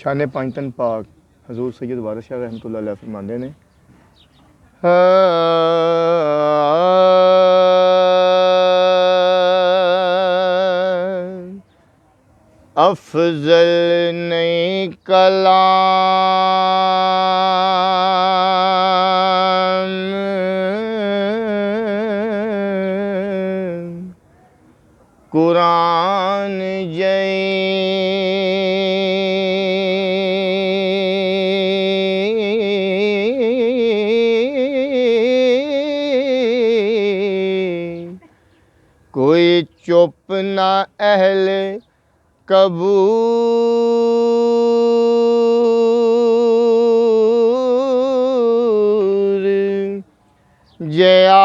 शान पंजतन पाक हजूर सैयद वारिस शाह रहमतुल्लाह अलैह फरमाते ने अफजल नहीं कलाम कुरान कोई चुप ना अहल कबूर जया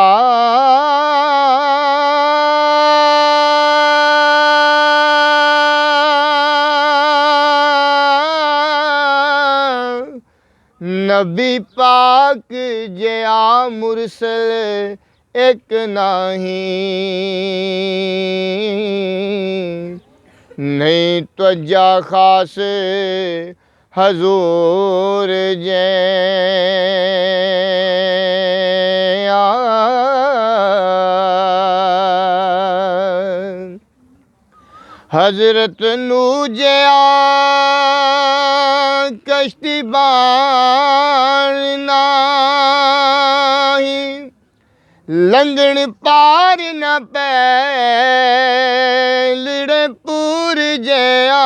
नबी पाक जया मुरसल एक नहीं त्वजा खास हजूर जया हजरत नू जया कश्ती बाण नाही लंघण पार न पैलड़े पूर जया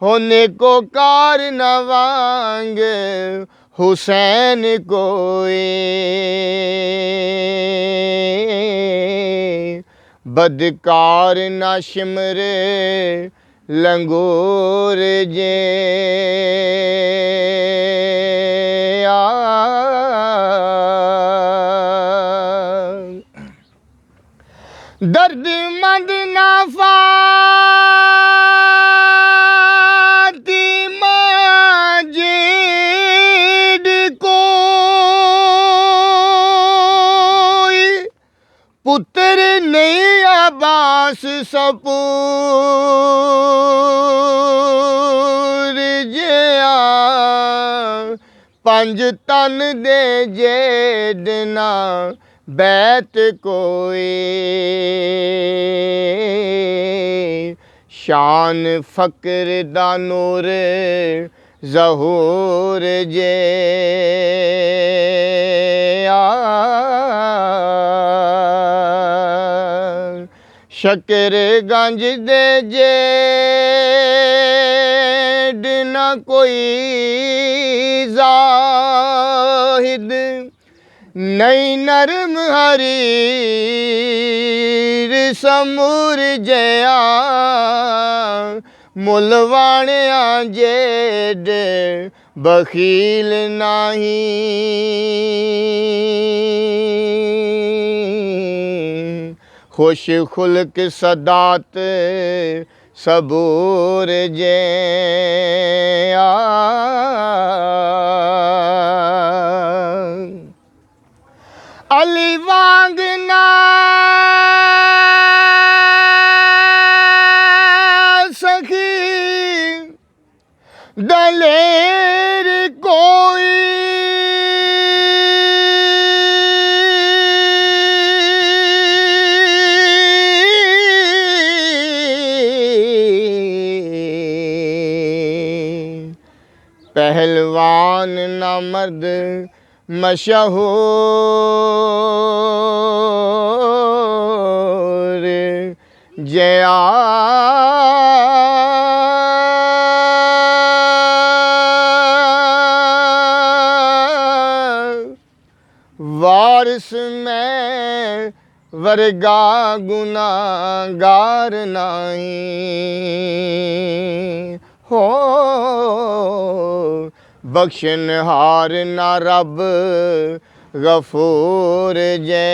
होने को कार न वांग हुसैन कोई बदकार न शिमरे लंगोर जे दर्द मंद ना फातिमा जेड कोई पुत्र नहीं अब्बास सपूर जया पंज तन दे जेडना बैत कोई शान फकर दा नूर ज़हूर जे शकर गंज दे जेड न कोई जाहिद नहीं नरम हरीर समूर जया मुलवाणे जेड बखील नहीं खुश खुल्क सदात सबूर जया अली वांग ना सखी दलेर कोई पहलवान ना मर्द मशहूर जया वारिस में वर्गा गुनागार नहीं हो बख्शन हार ना रब गफूर जया